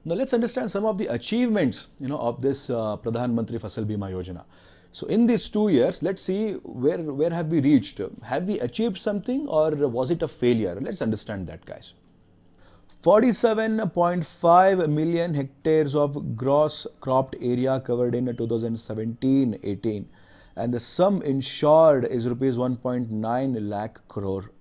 Now let's understand some of the achievements, of this Pradhan Mantri Fasal Bima Yojana. So in these 2 years, let's see where have we reached? Have we achieved something or was it a failure? Let's understand that, guys. 47.5 million hectares of gross cropped area covered in 2017-18, and the sum insured is rupees 1.9 lakh crore.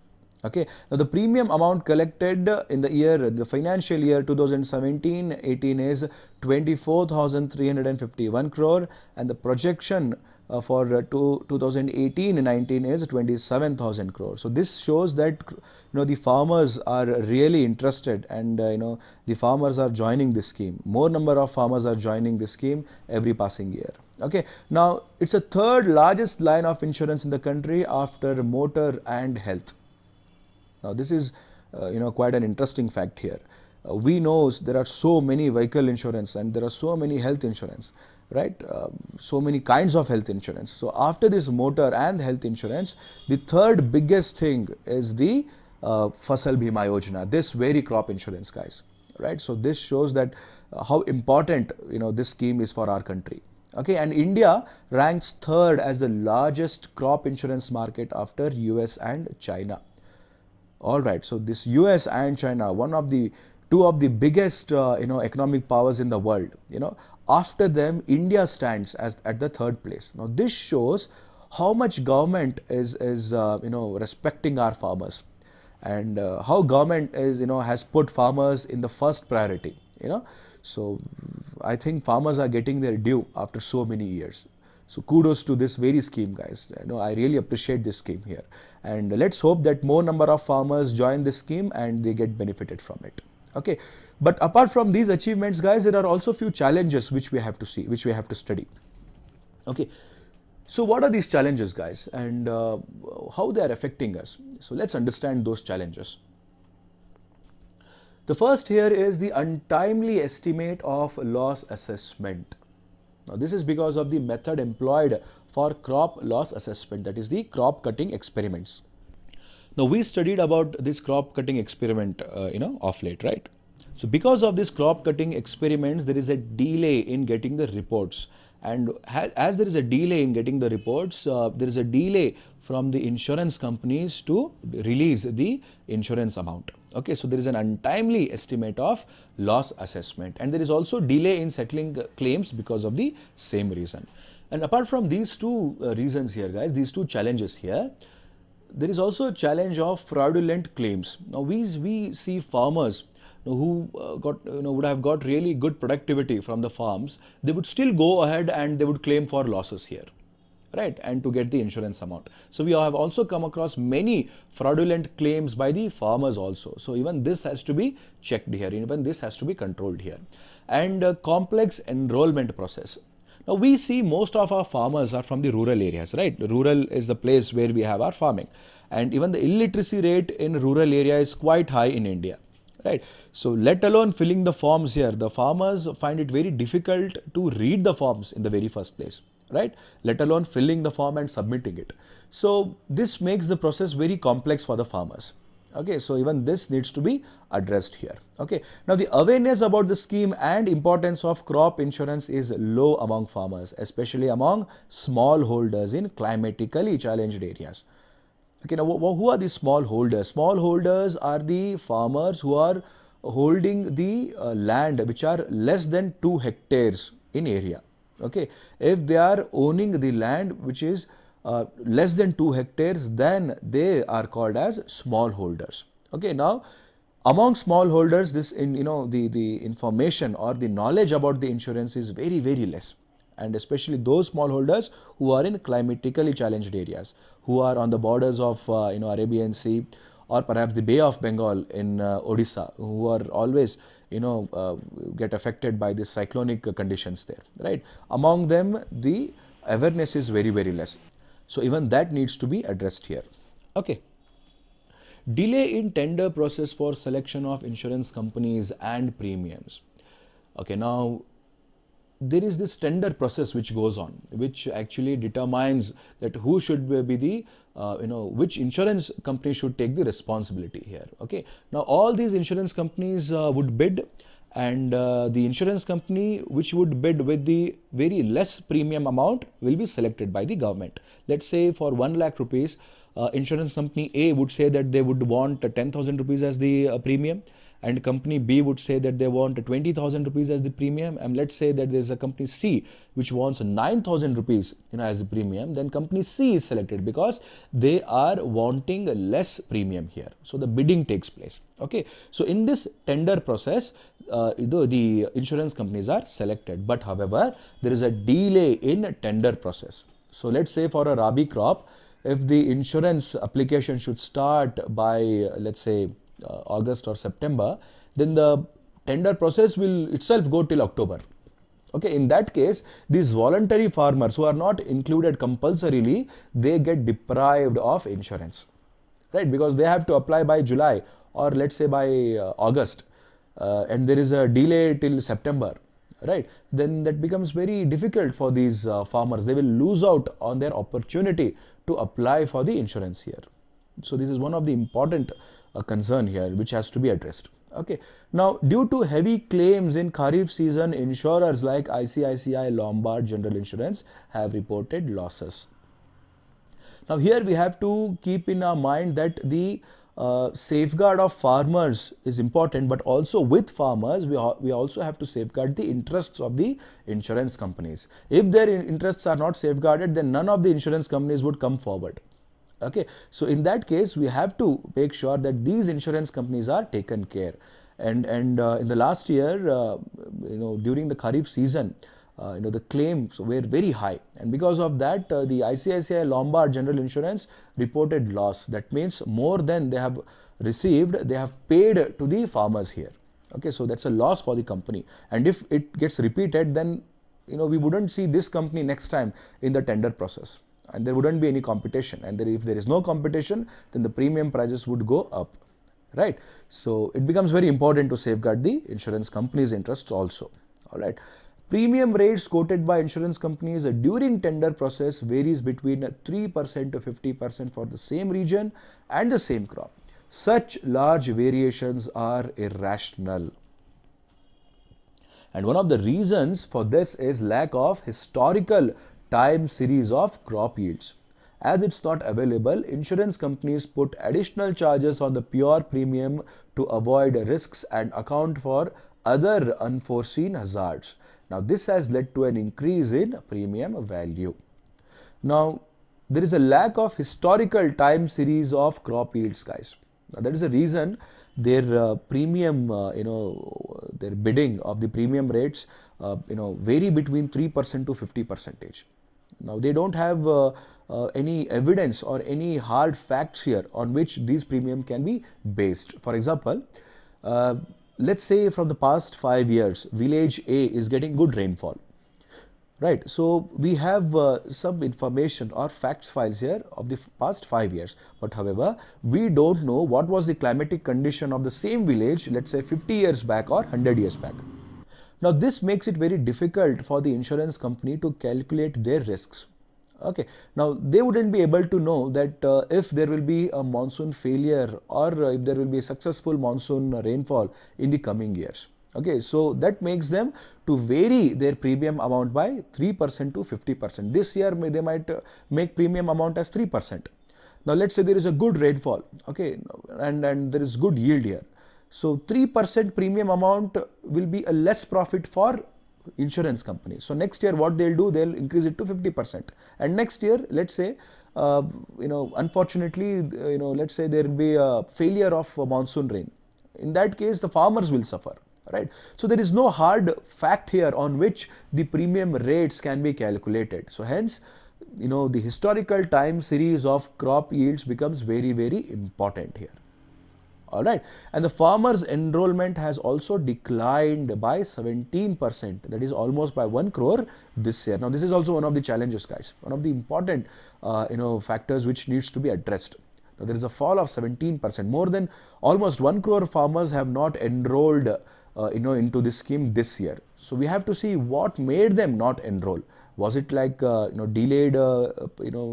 Okay, now the premium amount collected in the financial year 2017-18 is 24,351 crore, and the projection for 2018-19 is 27,000 crore. So this shows that the farmers are really interested, and the farmers are joining this scheme. More number of farmers are joining this scheme every passing year. Okay, now it's a third largest line of insurance in the country after motor and health. Now this is quite an interesting fact here. We know there are so many vehicle insurance and there are so many health insurance, right? So many kinds of health insurance. So after this motor and health insurance, the third biggest thing is the Fasal Bima Yojana, this very crop insurance, guys, right? So this shows that how important this scheme is for our country. Okay, and India ranks third as the largest crop insurance market after US and China. All right, so this US and China, two of the biggest economic powers in the world. After them, India stands at the third place. Now this shows how much government is respecting our farmers, and how government has put farmers in the first priority. So I think farmers are getting their due after so many years. So kudos to this very scheme, guys. I really appreciate this scheme here, and let's hope that more number of farmers join this scheme and they get benefited from it. Okay, but apart from these achievements, guys, there are also few challenges which we have to see, which we have to study. Okay, so what are these challenges, guys, and how they are affecting us? So let's understand those challenges. The first here is the untimely estimate of loss assessment. Now this is because of the method employed for crop loss assessment, that is the crop cutting experiments. Now we studied about this crop cutting experiment of late, right? So because of this crop cutting experiments, there is a delay in getting the reports, and as there is a delay in getting the reports, there is a delay from the insurance companies to release the insurance amount. Okay, so there is an untimely estimate of loss assessment, and there is also delay in settling claims because of the same reason. And apart from these two reasons here, guys, these two challenges here, there is also a challenge of fraudulent claims. Now we see farmers who would have got really good productivity from the farms. They would still go ahead and they would claim for losses here, right, and to get the insurance amount. So we have also come across many fraudulent claims by the farmers also. So even this has to be checked here, even this has to be controlled here. And complex enrollment process. Now we see most of our farmers are from the rural areas, right? Rural is the place where we have our farming, and even the illiteracy rate in rural area is quite high in India, right? So let alone filling the forms here, the farmers find it very difficult to read the forms in the very first place, right? Let alone filling the form and submitting it. So this makes the process very complex for the farmers. Okay, so even this needs to be addressed here. Okay, now the awareness about the scheme and importance of crop insurance is low among farmers, especially among smallholders in climatically challenged areas. Okay, now who are the smallholders? Smallholders are the farmers who are holding the land which are less than 2 hectares in area. Okay, if they are owning the land which is less than 2 hectares, then they are called as smallholders. Okay, now among smallholders, this the information or the knowledge about the insurance is very, very less, and especially those smallholders who are in climatically challenged areas, who are on the borders of Arabian Sea, or perhaps the Bay of Bengal in Odisha, who are always get affected by the cyclonic conditions there, right? Among them, the awareness is very, very less. So even that needs to be addressed here. Okay. Delay in tender process for selection of insurance companies and premiums. Okay, now there is this tender process which goes on, which actually determines that who should be the, which insurance company should take the responsibility here. Okay, now all these insurance companies would bid, and the insurance company which would bid with the very less premium amount will be selected by the government. Let's say for 1 lakh rupees, insurance company A would say that they would want 10,000 rupees as the premium, and company B would say that they want 20,000 rupees as the premium, and let's say that there's a company C which wants 9,000 rupees as the premium. Then company C is selected because they are wanting less premium here. So the bidding takes place. Okay, so in this tender process, the insurance companies are selected, but however there is a delay in tender process. So let's say for a Rabi crop, if the insurance application should start by let's say August or September, then the tender process will itself go till October. Okay, in that case, these voluntary farmers who are not included compulsorily, they get deprived of insurance, right? Because they have to apply by July or let's say by August, and there is a delay till September, right? Then that becomes very difficult for these farmers. They will lose out on their opportunity to apply for the insurance here. So this is one of the important concern here which has to be addressed. Okay. Now, due to heavy claims in Kharif season, insurers like ICICI, Lombard, General Insurance have reported losses. Now, here we have to keep in our mind that the safeguard of farmers is important, but also with farmers, we also have to safeguard the interests of the insurance companies. If their interests are not safeguarded, then none of the insurance companies would come forward. Okay, so in that case, we have to make sure that these insurance companies are taken care. And in the last year, during the Kharif season, the claims were very high, and because of that, the ICICI Lombard General Insurance reported loss. That means more than they have received, they have paid to the farmers here. Okay, so that's a loss for the company, and if it gets repeated, then we wouldn't see this company next time in the tender process, and there wouldn't be any competition, and if there is no competition, then the premium prices would go up, right? So it becomes very important to safeguard the insurance companies' interests also. All right. Premium rates quoted by insurance companies during tender process varies between 3% to 50% for the same region and the same crop. Such large variations are irrational. And one of the reasons for this is lack of historical time series of crop yields. As it's not available, insurance companies put additional charges on the pure premium to avoid risks and account for other unforeseen hazards. Now, this has led to an increase in premium value. Now, there is a lack of historical time series of crop yields, guys. Now, that is the reason their premium, their bidding of the premium rates, vary between 3% to 50%. Now, they don't have any evidence or any hard facts here on which these premium can be based. For example, let's say from the past 5 years, village A is getting good rainfall, right? So we have some information or facts files here of the past 5 years, but however, we don't know what was the climatic condition of the same village, let's say 50 years back or 100 years back. Now, this makes it very difficult for the insurance company to calculate their risks. Okay, now they wouldn't be able to know that if there will be a monsoon failure or if there will be a successful monsoon rainfall in the coming years. Okay, so that makes them to vary their premium amount by 3% to 50%. This year they might make premium amount as 3%. Now let's say there is a good rainfall, okay, and there is good yield here. So 3% premium amount will be a less profit for insurance company. So next year what they'll do, they'll increase it to 50%, and next year, let's say unfortunately, let's say there will be a failure of monsoon rain. In that case, the farmers will suffer, right? So there is no hard fact here on which the premium rates can be calculated. So hence, the historical time series of crop yields becomes very, very important here. All right, and the farmers' enrollment has also declined by 17%, that is almost by 1 crore this year. Now, this is also one of the challenges, guys, one of the important factors which needs to be addressed. Now, there is a fall of 17%. More than almost 1 crore farmers have not enrolled into this scheme this year. So we have to see what made them not enroll. Was it like delayed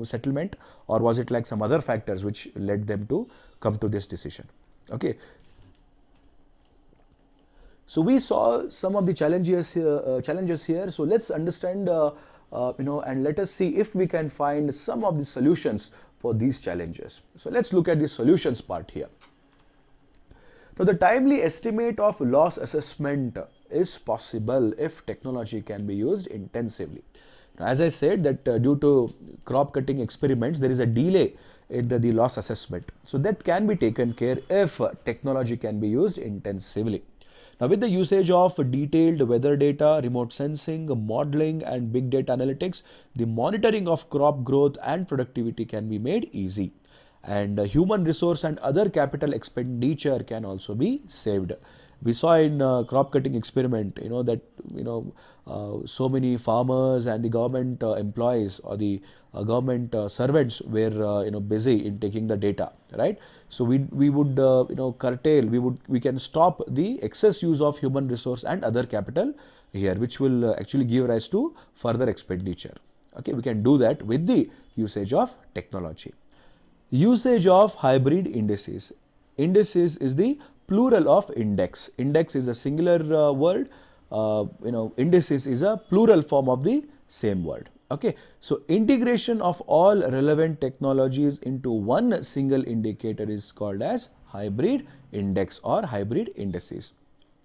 settlement, or was it like some other factors which led them to come to this decision? Okay. So we saw some of the challenges here. So let's understand, and let us see if we can find some of the solutions for these challenges. So let's look at the solutions part here. So the timely estimate of loss assessment is possible if technology can be used intensively. Now, as I said that due to crop cutting experiments, there is a delay in the loss assessment. So that can be taken care if technology can be used intensively. Now, with the usage of detailed weather data, remote sensing, modeling and big data analytics, the monitoring of crop growth and productivity can be made easy. And human resource and other capital expenditure can also be saved. We saw in crop cutting experiment, that so many farmers and the government employees or the government servants were busy in taking the data, right? So we would curtail, we can stop the excess use of human resource and other capital here, which will actually give rise to further expenditure. Okay, we can do that with the usage of technology. Usage of hybrid indices. Indices is the plural of index. Index is a singular word. Indices is a plural form of the same word. Okay, so integration of all relevant technologies into one single indicator is called as hybrid index or hybrid indices.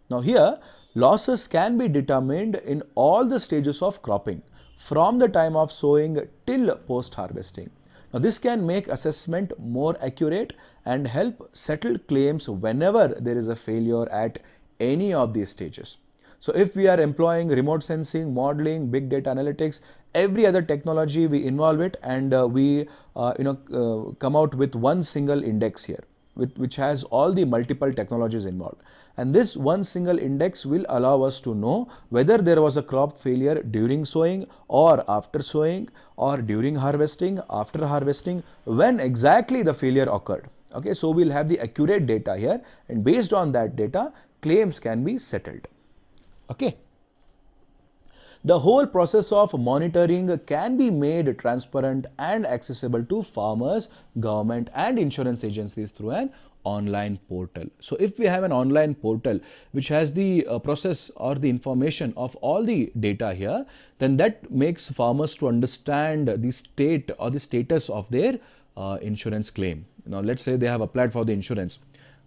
Now here, losses can be determined in all the stages of cropping from the time of sowing till post-harvesting. Now this can make assessment more accurate and help settle claims whenever there is a failure at any of these stages. So if we are employing remote sensing, modeling, big data analytics, every other technology we involve it, and we come out with one single index here, which has all the multiple technologies involved. And this one single index will allow us to know whether there was a crop failure during sowing or after sowing, or during harvesting, after harvesting, when exactly the failure occurred. Okay, so we'll have the accurate data here, and based on that data, claims can be settled. Okay. The whole process of monitoring can be made transparent and accessible to farmers, government and insurance agencies through an online portal. So if we have an online portal which has the process or the information of all the data here, then that makes farmers to understand the state or the status of their insurance claim. Now let's say they have applied for the insurance.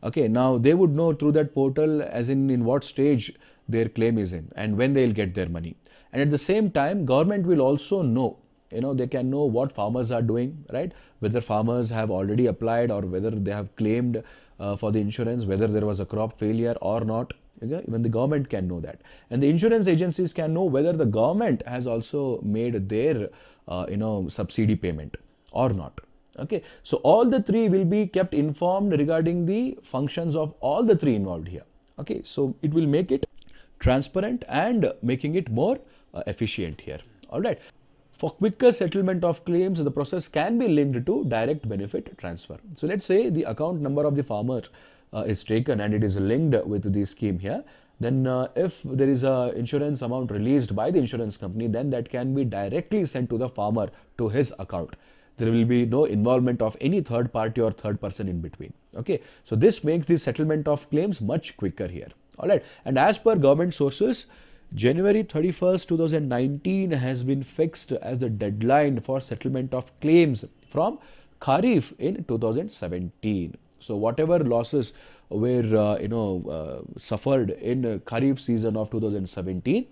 Okay, now they would know through that portal as in what stage their claim is in and when they will get their money. And at the same time, government will also know, they can know what farmers are doing, right? Whether farmers have already applied or whether they have claimed for the insurance, whether there was a crop failure or not. Okay? Even the government can know that. And the insurance agencies can know whether the government has also made their, subsidy payment or not. Okay, so all the three will be kept informed regarding the functions of all the three involved here. Okay, so it will make it transparent and making it more efficient here. All right. For quicker settlement of claims, the process can be linked to direct benefit transfer. So let's say the account number of the farmer is taken and it is linked with the scheme here. Then if there is a insurance amount released by the insurance company, then that can be directly sent to the farmer to his account. There will be no involvement of any third party or third person in between. Okay, so this makes the settlement of claims much quicker here. All right, and as per government sources, January 31st, 2019 has been fixed as the deadline for settlement of claims from Kharif in 2017. So whatever losses were suffered in Kharif season of 2017,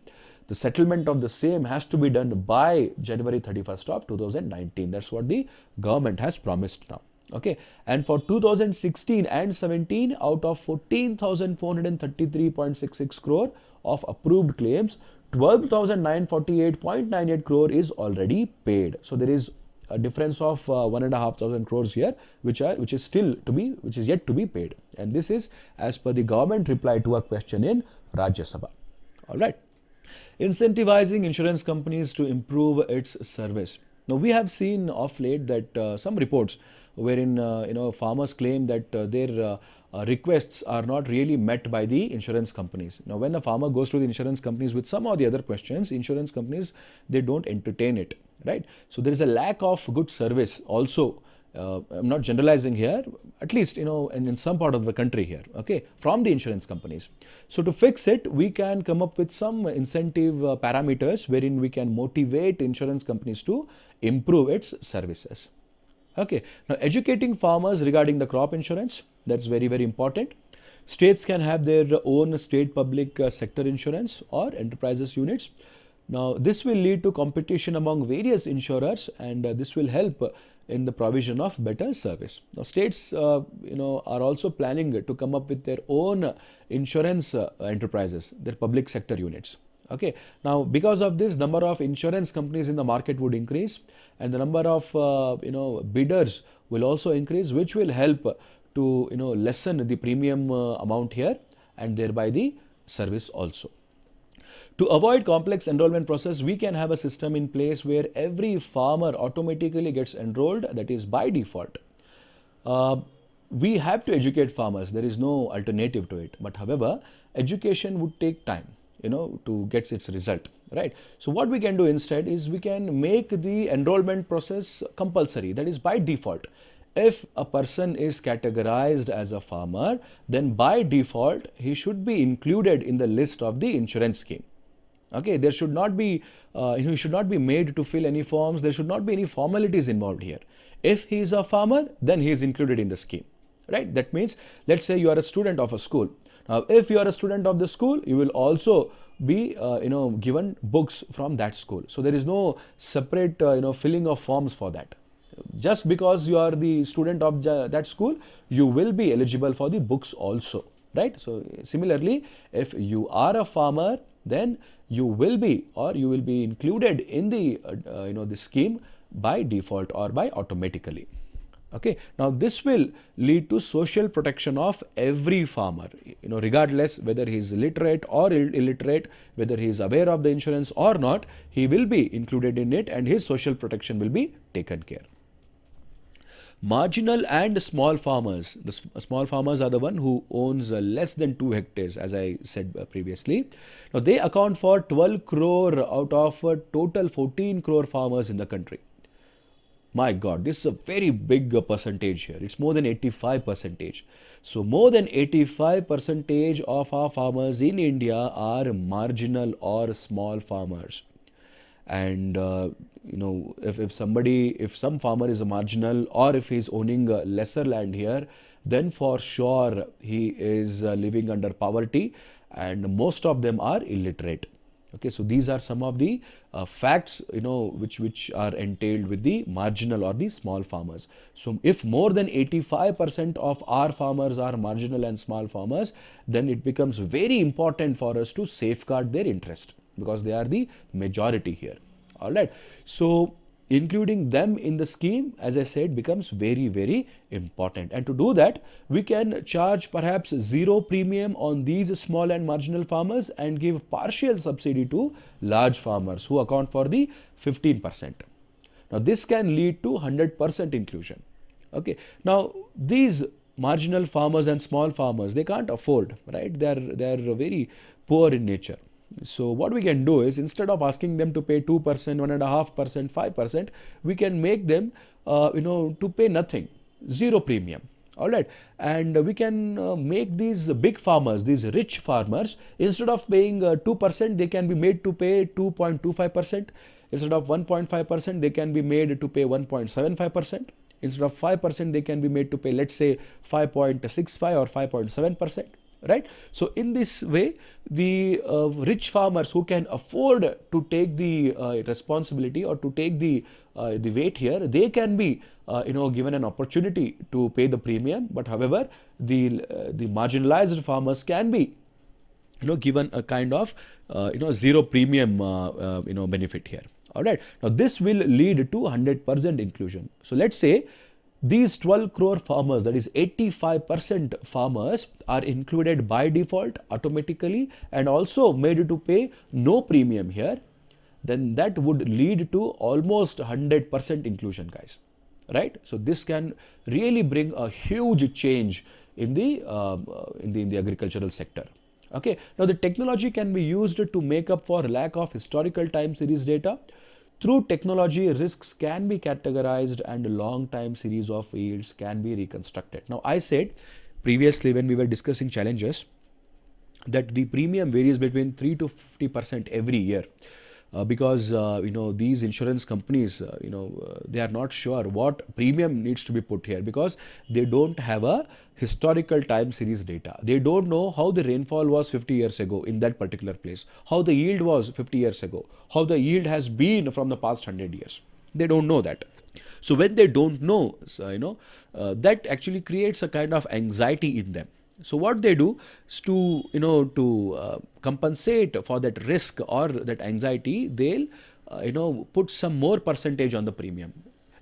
the settlement of the same has to be done by January 31st of 2019. That's what the government has promised now. Okay, and for 2016 and 17, out of 14,433.66 crore of approved claims, 12,948.98 crore is already paid. So there is a difference of 1,500 crores here, which is yet to be paid. And this is as per the government reply to a question in Rajya Sabha. All right. Incentivizing insurance companies to improve its service. Now we have seen of late that some reports wherein farmers claim that their requests are not really met by the insurance companies. Now when a farmer goes to the insurance companies with some or the other questions, insurance companies, they don't entertain it, right? So there is a lack of good service also. I'm not generalizing here. at least in some part of the country here, okay, from the insurance companies. So to fix it, we can come up with some incentive parameters wherein we can motivate insurance companies to improve its services. Okay, now educating farmers regarding the crop insurance, that's very, very important. States can have their own state public sector insurance or enterprises units. Now, this will lead to competition among various insurers, and this will help in the provision of better service. Now, states, are also planning to come up with their own insurance enterprises, their public sector units. Okay. Now, because of this, number of insurance companies in the market would increase, and the number of bidders will also increase, which will help to lessen the premium amount here, and thereby the service also. To avoid complex enrollment process, we can have a system in place where every farmer automatically gets enrolled, that is by default. We have to educate farmers, there is no alternative to it, but however, education would take time, to get its result, right? So what we can do instead is we can make the enrollment process compulsory, that is by default. If a person is categorized as a farmer, then by default, he should be included in the list of the insurance scheme. Okay, there should not be, he should not be made to fill any forms. There should not be any formalities involved here. If he is a farmer, then he is included in the scheme, right? That means, let's say you are a student of a school. Now, if you are a student of the school, you will also be, given books from that school. So there is no separate, filling of forms for that. Just because you are the student of that school, you will be eligible for the books also, right? So similarly, if you are a farmer, then you will be included in the the scheme by default or by automatically. Okay, now this will lead to social protection of every farmer, regardless whether he is literate or illiterate, whether he is aware of the insurance or not, he will be included in it, and his social protection will be taken care. Marginal and small farmers. The small farmers are the one who owns less than 2 hectares, as I said previously. Now, they account for 12 crore out of total 14 crore farmers in the country. My God, this is a very big percentage here. It's more than 85%. So, more than 85% of our farmers in India are marginal or small farmers. And if some farmer is a marginal, or if he is owning lesser land here, then for sure he is living under poverty, and most of them are illiterate. Okay, so these are some of the facts which are entailed with the marginal or the small farmers. So if more than 85% of our farmers are marginal and small farmers, then it becomes very important for us to safeguard their interest, because they are the majority here. All right. So including them in the scheme, as I said, becomes very, very important. And to do that, we can charge perhaps zero premium on these small and marginal farmers and give partial subsidy to large farmers who account for the 15%. Now, this can lead to 100% inclusion. Okay. Now, these marginal farmers and small farmers, they can't afford, right? They are very poor in nature. So what we can do is, instead of asking them to pay 2%, 1.5%, 5%, we can make them, to pay nothing, zero premium. All right. And we can make these big farmers, these rich farmers, instead of paying 2%, they can be made to pay 2.25%. Instead of 1.5%, they can be made to pay 1.75%. Instead of 5%, they can be made to pay, let's say, 5.65 or 5.7%. Right. So in this way, the rich farmers who can afford to take the responsibility or to take the weight here, they can be given an opportunity to pay the premium. But however, the marginalized farmers can be given a kind of zero premium benefit here. All right. Now this will lead to 100% inclusion. So let's say these 12 crore farmers, that is 85% farmers, are included by default automatically and also made to pay no premium here. Then that would lead to almost 100% inclusion, guys. Right? So this can really bring a huge change in the agricultural sector. Okay. Now the technology can be used to make up for lack of historical time series data Through technology, risks can be categorized and a long time series of yields can be reconstructed. Now, I said previously when we were discussing challenges that the premium varies between 3 to 50% every year. Because these insurance companies they are not sure what premium needs to be put here, because they don't have a historical time series data. They don't know how the rainfall was 50 years ago in that particular place, how the yield was 50 years ago, how the yield has been from the past 100 years. They don't know that. So when they don't know, that actually creates a kind of anxiety in them. So what they do is to compensate for that risk or that anxiety, they'll put some more percentage on the premium.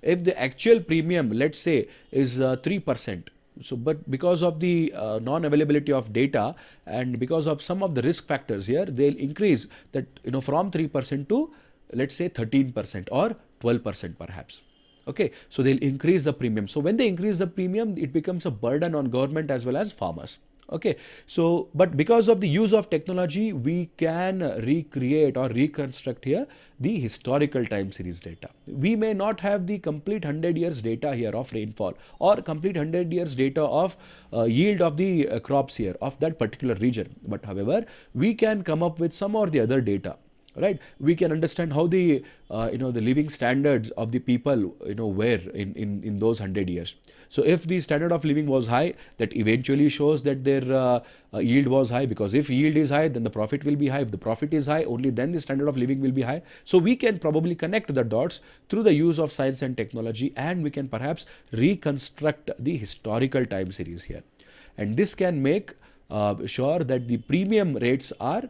If the actual premium, let's say, is 3%, so but because of the non-availability of data and because of some of the risk factors here, they'll increase that from 3% to, let's say, 13% or 12% perhaps. Okay, so they'll increase the premium. So when they increase the premium, it becomes a burden on government as well as farmers. Okay, so but because of the use of technology, we can recreate or reconstruct here the historical time series data. We may not have the complete 100 years data here of rainfall or complete 100 years data of yield of the crops here of that particular region. But however, we can come up with some or the other data. Right, we can understand how the the living standards of the people were in those 100 years. So if the standard of living was high, that eventually shows that their yield was high, because if yield is high, then the profit will be high. If the profit is high, only then the standard of living will be high. So we can probably connect the dots through the use of science and technology, and we can perhaps reconstruct the historical time series here. And this can make sure that the premium rates are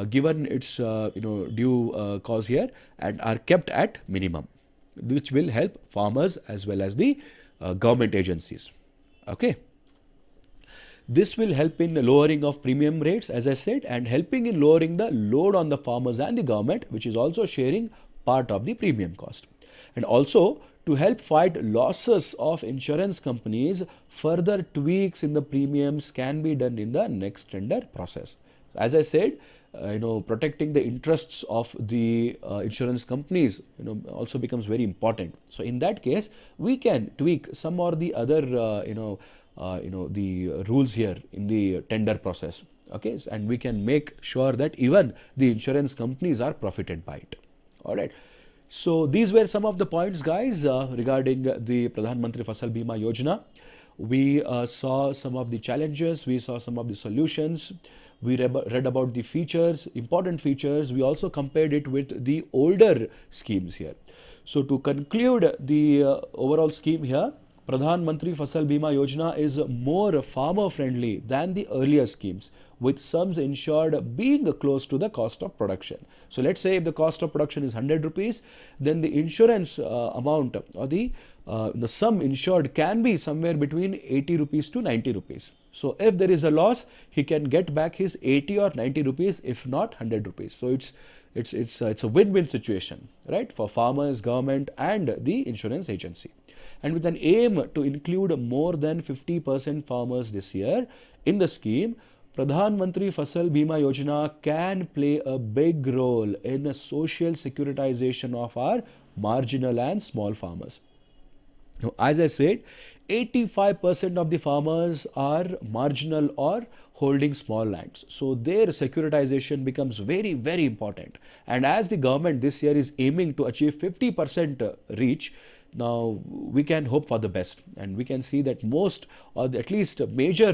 given its due cause here and are kept at minimum, which will help farmers as well as the government agencies. Okay. This will help in lowering of premium rates, as I said, and helping in lowering the load on the farmers and the government, which is also sharing part of the premium cost. And also to help fight losses of insurance companies, further tweaks in the premiums can be done in the next tender process. As I said, protecting the interests of the insurance companies also becomes very important. So in that case, we can tweak some or the other the rules here in the tender process. Okay, and we can make sure that even the insurance companies are profited by it. All right. So these were some of the points, guys, regarding the Pradhan Mantri Fasal Bima Yojana. We saw some of the challenges, we saw some of the solutions. We read about the features, important features. We also compared it with the older schemes here. So to conclude the overall scheme here, Pradhan Mantri Fasal Bima Yojana is more farmer friendly than the earlier schemes, with sums insured being close to the cost of production. So let's say if the cost of production is 100 rupees, then the insurance amount or the sum insured can be somewhere between 80 rupees to 90 rupees. So if there is a loss, he can get back his 80 or 90 rupees, if not 100 rupees. So it's a win-win situation, right, for farmers, government and the insurance agency. And with an aim to include more than 50% farmers this year in the scheme, Pradhan Mantri Fasal Bima Yojana can play a big role in the social securitization of our marginal and small farmers. Now, as I said, 85% of the farmers are marginal or holding small lands. So their securitization becomes very, very important. And as the government this year is aiming to achieve 50% reach, now we can hope for the best, and we can see that most or at least major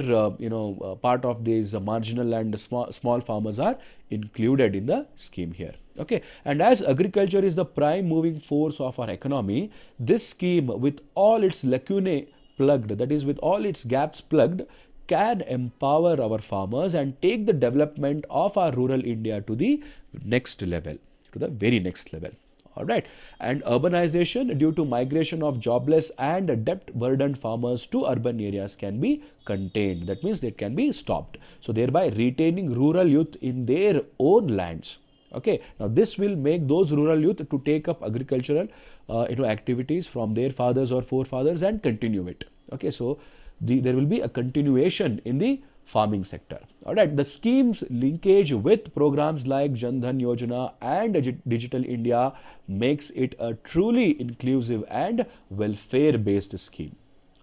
part of these marginal and small farmers are included in the scheme here. Okay, and as agriculture is the prime moving force of our economy, this scheme, with all its lacunae plugged, that is with all its gaps plugged, can empower our farmers and take the development of our rural India to the next level, to the very next level. All right. And urbanization due to migration of jobless and debt-burdened farmers to urban areas can be contained. That means they can be stopped. So thereby retaining rural youth in their own lands. Okay. Now this will make those rural youth to take up agricultural activities from their fathers or forefathers and continue it. Okay, so there will be a continuation in the farming sector. All right, the scheme's linkage with programs like Jan Dhan Yojana and Digital India makes it a truly inclusive and welfare-based scheme.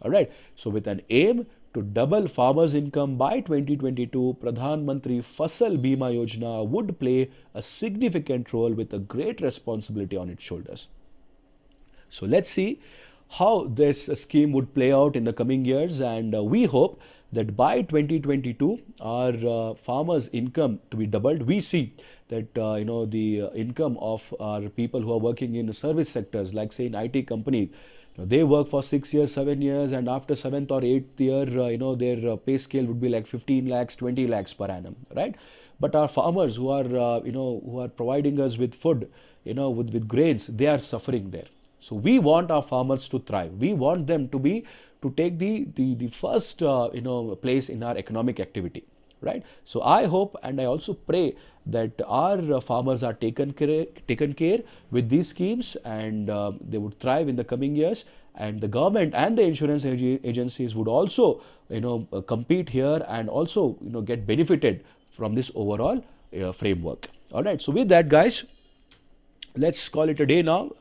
All right, so with an aim to double farmers' income by 2022, Pradhan Mantri Fasal Bima Yojana would play a significant role with a great responsibility on its shoulders. So let's see how this scheme would play out in the coming years, and we hope that by 2022 our farmers' income to be doubled. We see that the income of our people who are working in service sectors, like say in IT company, they work for 6 years, 7 years, and after 7th or 8th year, their pay scale would be like 15 lakhs, 20 lakhs per annum, right? But our farmers who are, who are providing us with food, with grains, they are suffering there. So we want our farmers to thrive. We want them to take the first, place in our economic activity, right? So I hope and I also pray that our farmers are taken care with these schemes, and they would thrive in the coming years, and the government and the insurance agencies would also compete here and also get benefited from this overall framework. All right, so with that, guys, let's call it a day now.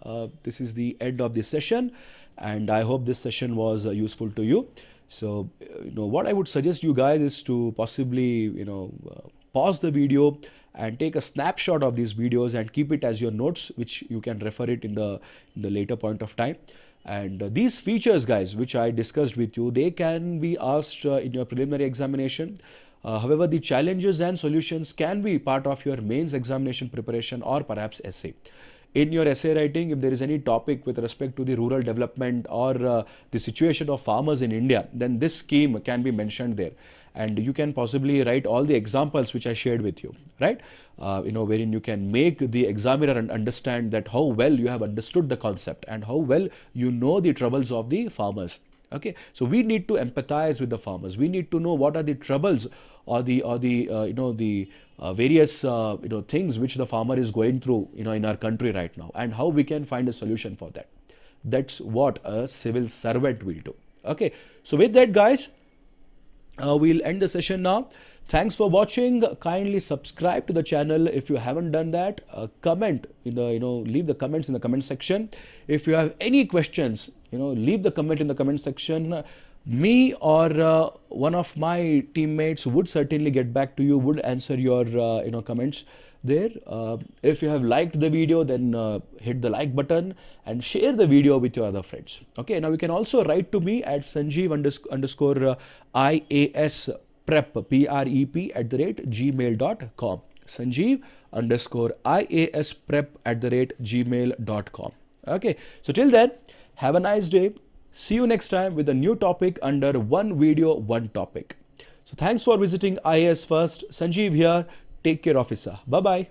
This is the end of this session, and I hope this session was useful to you. So, what I would suggest you guys is to possibly, pause the video and take a snapshot of these videos and keep it as your notes, which you can refer it in the later point of time. And these features, guys, which I discussed with you, they can be asked in your preliminary examination. However, the challenges and solutions can be part of your mains examination preparation or perhaps essay. In your essay writing, if there is any topic with respect to the rural development or the situation of farmers in India, then this scheme can be mentioned there. And you can possibly write all the examples which I shared with you, right? Wherein you can make the examiner understand that how well you have understood the concept and how well you know the troubles of the farmers. Okay, so we need to empathize with the farmers. We need to know what are the troubles or the various things which the farmer is going through in our country right now, and how we can find a solution for that. That's what a civil servant will do. Okay, so with that, guys, we'll end the session now. Thanks for watching. Kindly subscribe to the channel if you haven't done that. Comment in the leave the comments in the comment section. If you have any questions, leave the comment in the comment section. Me or one of my teammates would certainly get back to you, would answer your comments there. If you have liked the video, then hit the like button and share the video with your other friends. Okay, now you can also write to me at Sanjeev IAS prep @gmail.com. Sanjeev IAS prep @gmail.com. Okay, so till then, have a nice day. See you next time with a new topic under one video, one topic. So thanks for visiting IAS First. Sanjeev here. Take care, officer. Bye-bye.